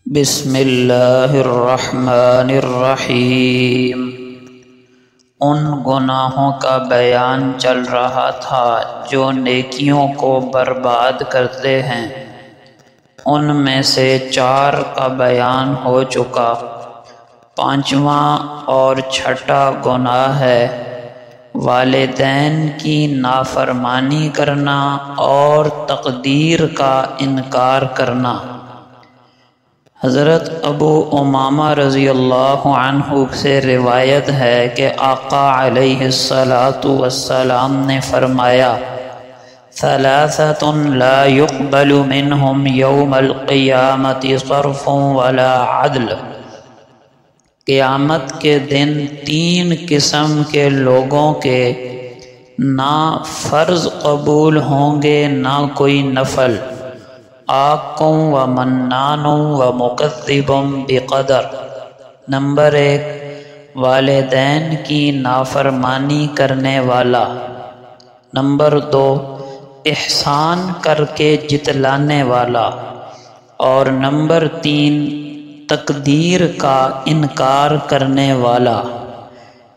بسم اللہ الرحمن الرحیم۔ ان گناہوں کا بیان چل رہا تھا جو نیکیوں کو برباد کرتے ہیں۔ ان میں سے 4 کا بیان ہو چکا۔ 5واں اور چھٹا گناہ ہے والدین کی نافرمانی کرنا اور تقدیر کا انکار کرنا۔ حضرت ابو امامہ رضی اللہ عنہ سے روایت ہے کہ آقا علیہ الصلاۃ والسلام نے فرمایا: ثلاثة لا يقبل منهم يوم القیامة صرف ولا عدل۔ قیامت کے دن 3 قسم کے لوگوں کے نہ فرض قبول ہوں گے نہ کوئی نفل۔ آقٌ و منان و مکذب بقدر۔ نمبر 1، والدین کی نافرمانی کرنے والا۔ نمبر 2، احسان کر کے جتلانے والا۔ اور نمبر 3، تقدیر کا انکار کرنے والا۔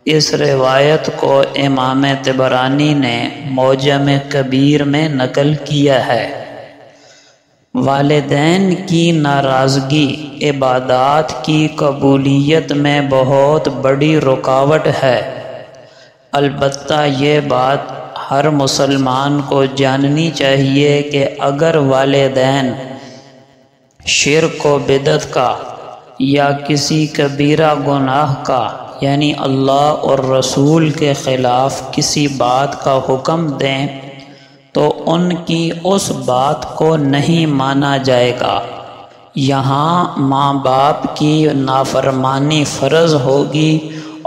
اس روایت کو امام طبرانی نے معجم کبیر میں نقل کیا ہے۔ والدین کی ناراضگی عبادات کی قبولیت میں بہت بڑی رکاوٹ ہے۔ البتہ یہ بات ہر مسلمان کو جاننی چاہیے کہ اگر والدین شرک و بدعت کا یا کسی کبیرہ گناہ کا یعنی اللہ اور رسول کے خلاف کسی بات کا حکم دیں تو ان کی اس بات کو نہیں مانا جائے گا۔ یہاں ماں باپ کی نافرمانی فرض ہوگی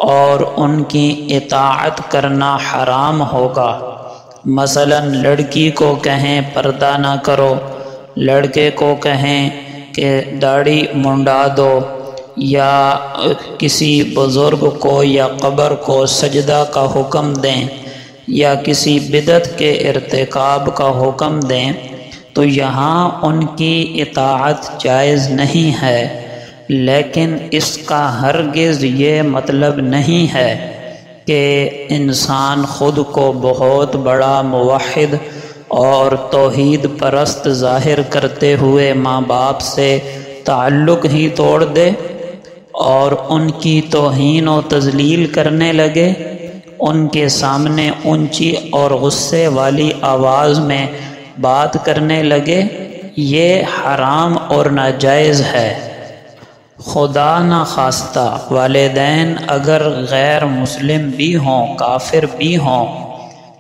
اور ان کی اطاعت کرنا حرام ہوگا۔ مثلا لڑکی کو کہیں پردہ نہ کرو، لڑکے کو کہیں کہ داڑھی منڈا دو، یا کسی بزرگ کو یا قبر کو سجدہ کا حکم دیں یا کسی بدعت کے ارتکاب کا حکم دیں تو یہاں ان کی اطاعت جائز نہیں ہے، لیکن اس کا ہرگز یہ مطلب نہیں ہے کہ انسان خود کو بہت بڑا موحد اور توحید پرست ظاہر کرتے ہوئے ماں باپ سے تعلق ہی توڑ دے اور ان کی توہین و تذلیل کرنے لگے، ان کے سامنے اونچی اور غصے والی آواز میں بات کرنے لگے۔ یہ حرام اور ناجائز ہے۔ خدا نخواستہ والدین اگر غیر مسلم بھی ہوں، کافر بھی ہوں،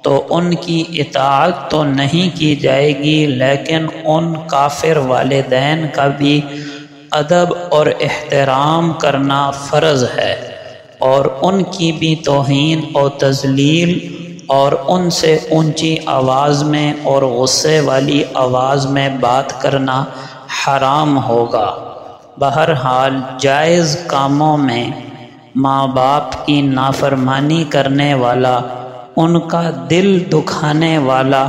تو ان کی اطاعت تو نہیں کی جائے گی، لیکن ان کافر والدین کا بھی ادب اور احترام کرنا فرض ہے، اور ان کی بھی توہین اور تذلیل اور ان سے اونچی آواز میں اور غصے والی آواز میں بات کرنا حرام ہوگا۔ بہرحال جائز کاموں میں ماں باپ کی نافرمانی کرنے والا، ان کا دل دکھانے والا،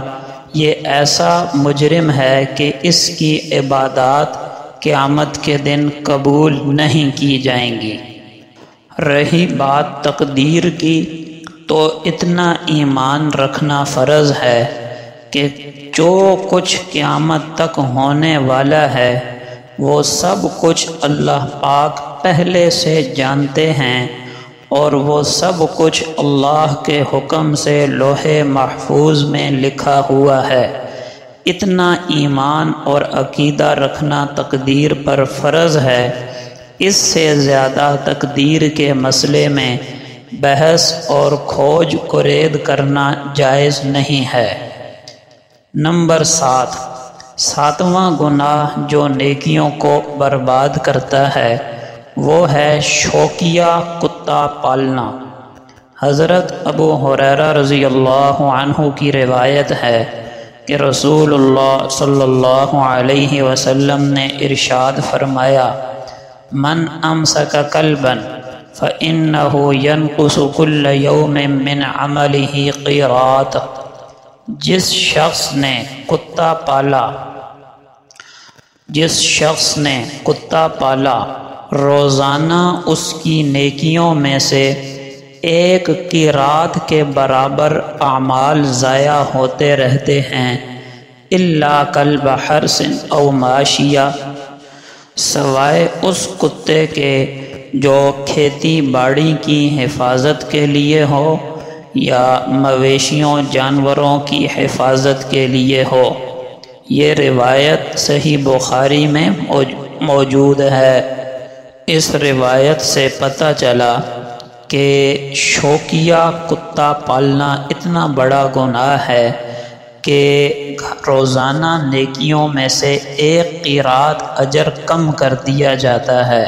یہ ایسا مجرم ہے کہ اس کی عبادات قیامت کے دن قبول نہیں کی جائیں گی۔ رہی بات تقدیر کی، تو اتنا ایمان رکھنا فرض ہے کہ جو کچھ قیامت تک ہونے والا ہے وہ سب کچھ اللہ پاک پہلے سے جانتے ہیں، اور وہ سب کچھ اللہ کے حکم سے لوح محفوظ میں لکھا ہوا ہے۔ اتنا ایمان اور عقیدہ رکھنا تقدیر پر فرض ہے۔ اس سے زیادہ تقدیر کے مسئلے میں بحث اور کھوج کرید کرنا جائز نہیں ہے۔ نمبر 7، 7واں گناہ جو نیکیوں کو برباد کرتا ہے وہ ہے شوقیہ کتا پالنا۔ حضرت ابو ہریرہ رضی اللہ عنہ کی روایت ہے کہ رسول اللہ صلی اللہ علیہ وسلم نے ارشاد فرمایا: من امسک کلبا فإنه ينقص كل يوم من عمله قيراط۔ جس شخص نے کتا پالا جس شخص نے کتا پالا روزانہ اس کی نیکیوں میں سے ایک قیراط کے برابر اعمال ضائع ہوتے رہتے ہیں، الا کلب حرث او ماشیہ، سوائے اس کتے کے جو کھیتی باڑی کی حفاظت کے لیے ہو یا مویشیوں جانوروں کی حفاظت کے لیے ہو۔ یہ روایت صحیح بخاری میں موجود ہے۔ اس روایت سے پتہ چلا کہ شوقیہ کتا پالنا اتنا بڑا گناہ ہے کہ روزانہ نیکیوں میں سے ایک قیراط اجر کم کر دیا جاتا ہے،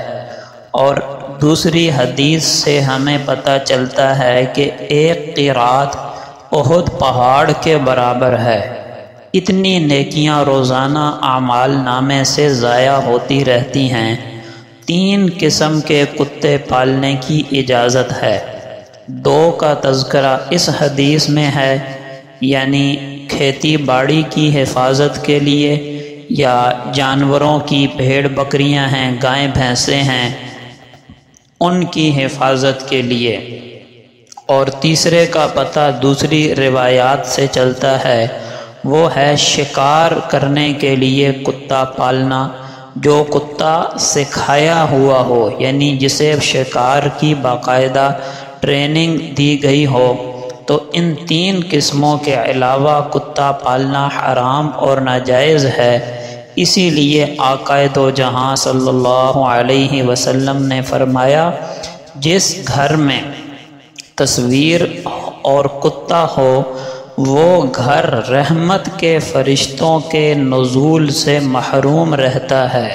اور دوسری حدیث سے ہمیں پتہ چلتا ہے کہ ایک قیراط احد پہاڑ کے برابر ہے۔ اتنی نیکیاں روزانہ اعمال نامے سے ضائع ہوتی رہتی ہیں۔ 3 قسم کے کتے پالنے کی اجازت ہے۔ 2 کا تذکرہ اس حدیث میں ہے، یعنی کھیتی باڑی کی حفاظت کے لیے یا جانوروں کی بھیڑ بکریاں ہیں، گائیں بھینسیں ہیں، ان کی حفاظت کے لیے، اور تیسرے کا پتہ دوسری روایات سے چلتا ہے، وہ ہے شکار کرنے کے لیے کتا پالنا، جو کتا سکھایا ہوا ہو، یعنی جسے شکار کی باقاعدہ ٹریننگ دی گئی ہو۔ تو ان 3 قسموں کے علاوہ کتا پالنا حرام اور ناجائز ہے۔ اسی لیے آقا دو جہاں صلی اللہ علیہ وسلم نے فرمایا، جس گھر میں تصویر اور کتا ہو وہ گھر رحمت کے فرشتوں کے نزول سے محروم رہتا ہے۔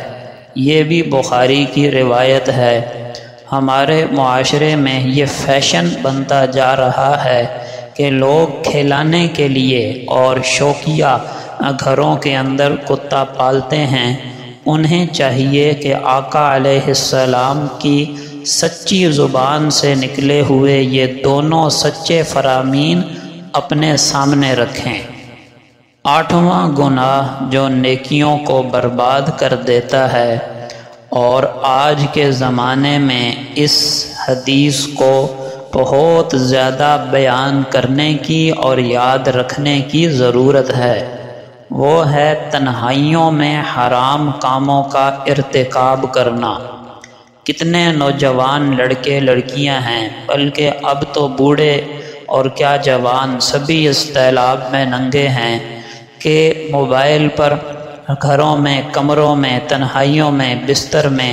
یہ بھی بخاری کی روایت ہے۔ ہمارے معاشرے میں یہ فیشن بنتا جا رہا ہے کہ لوگ کھلانے کے لیے اور شوقیہ گھروں کے اندر کتا پالتے ہیں۔ انہیں چاہیے کہ آقا علیہ السلام کی سچی زبان سے نکلے ہوئے یہ دونوں سچے فرامین اپنے سامنے رکھیں۔ 8واں گناہ جو نیکیوں کو برباد کر دیتا ہے، اور آج کے زمانے میں اس حدیث کو بہت زیادہ بیان کرنے کی اور یاد رکھنے کی ضرورت ہے، وہ ہے تنہائیوں میں حرام کاموں کا ارتکاب کرنا۔ کتنے نوجوان لڑکے لڑکیاں ہیں، بلکہ اب تو بوڑھے اور کیا جوان سبھی اس طیلاب میں ننگے ہیں کہ موبائل پر گھروں میں، کمروں میں، تنہائیوں میں، بستر میں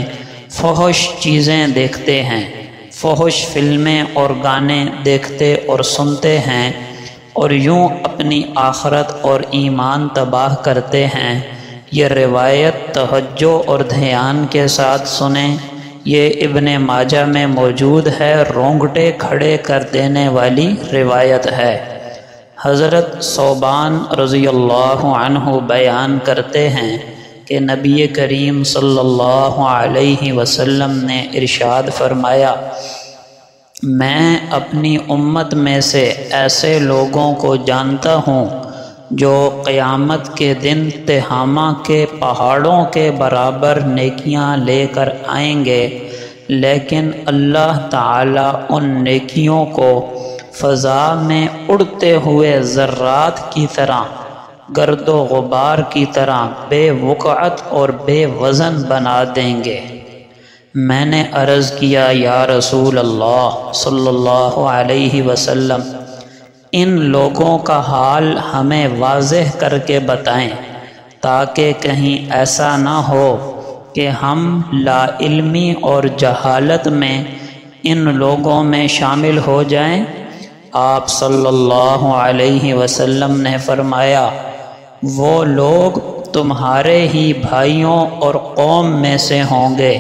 فحش چیزیں دیکھتے ہیں، فحش فلمیں اور گانے دیکھتے اور سنتے ہیں، اور یوں اپنی آخرت اور ایمان تباہ کرتے ہیں۔ یہ روایت توجہ اور دھیان کے ساتھ سنیں، یہ ابن ماجہ میں موجود ہے، رونگٹے کھڑے کر دینے والی روایت ہے۔ حضرت ثوبان رضی اللہ عنہ بیان کرتے ہیں کہ نبی کریم صلی اللہ علیہ وسلم نے ارشاد فرمایا، میں اپنی امت میں سے ایسے لوگوں کو جانتا ہوں جو قیامت کے دن تہامہ کے پہاڑوں کے برابر نیکیاں لے کر آئیں گے، لیکن اللہ تعالیٰ ان نیکیوں کو فضا میں اڑتے ہوئے ذرات کی طرح، گرد و غبار کی طرح بے وقعت اور بے وزن بنا دیں گے۔ میں نے عرض کیا، یا رسول اللہ صلی اللہ علیہ وسلم، ان لوگوں کا حال ہمیں واضح کر کے بتائیں، تاکہ کہیں ایسا نہ ہو کہ ہم لا علمی اور جہالت میں ان لوگوں میں شامل ہو جائیں۔ آپ صلی اللہ علیہ وسلم نے فرمایا، وہ لوگ تمہارے ہی بھائیوں اور قوم میں سے ہوں گے،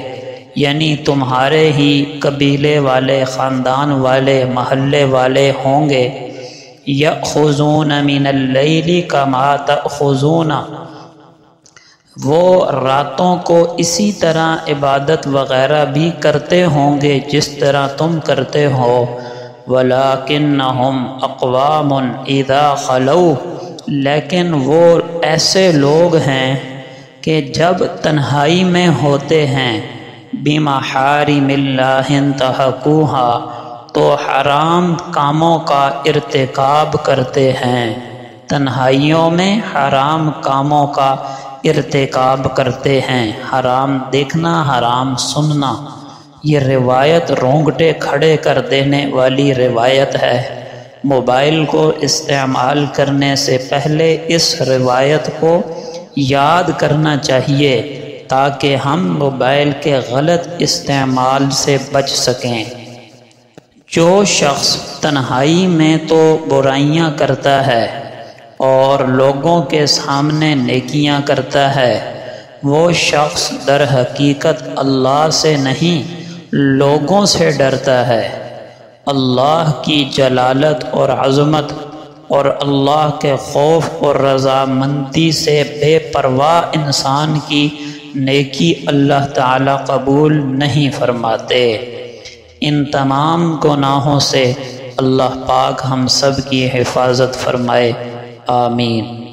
یعنی تمہارے ہی قبیلے والے، خاندان والے، محلے والے ہوں گے۔ یأخذون من اللیل کما تأخذون، وہ راتوں کو اسی طرح عبادت وغیرہ بھی کرتے ہوں گے جس طرح تم کرتے ہو، وَلَكِنَّهُمْ أَقْوَامٌ إِذَا خَلَوْا، لیکن وہ ایسے لوگ ہیں کہ جب تنہائی میں ہوتے ہیں بمحارم اللہ انتہکوہا تو حرام کاموں کا ارتکاب کرتے ہیں، تنہائیوں میں حرام کاموں کا ارتکاب کرتے ہیں، حرام دیکھنا، حرام سننا۔ یہ روایت رونگٹے کھڑے کر دینے والی روایت ہے۔ موبائل کو استعمال کرنے سے پہلے اس روایت کو یاد کرنا چاہیے تاکہ ہم موبائل کے غلط استعمال سے بچ سکیں۔ جو شخص تنہائی میں تو برائیاں کرتا ہے اور لوگوں کے سامنے نیکیاں کرتا ہے، وہ شخص در حقیقت اللہ سے نہیں لوگوں سے ڈرتا ہے۔ اللہ کی جلالت اور عظمت اور اللہ کے خوف اور رضامندی سے بے پرواہ انسان کی نیکی اللہ تعالی قبول نہیں فرماتے۔ ان تمام گناہوں سے اللہ پاک ہم سب کی حفاظت فرمائے، آمین۔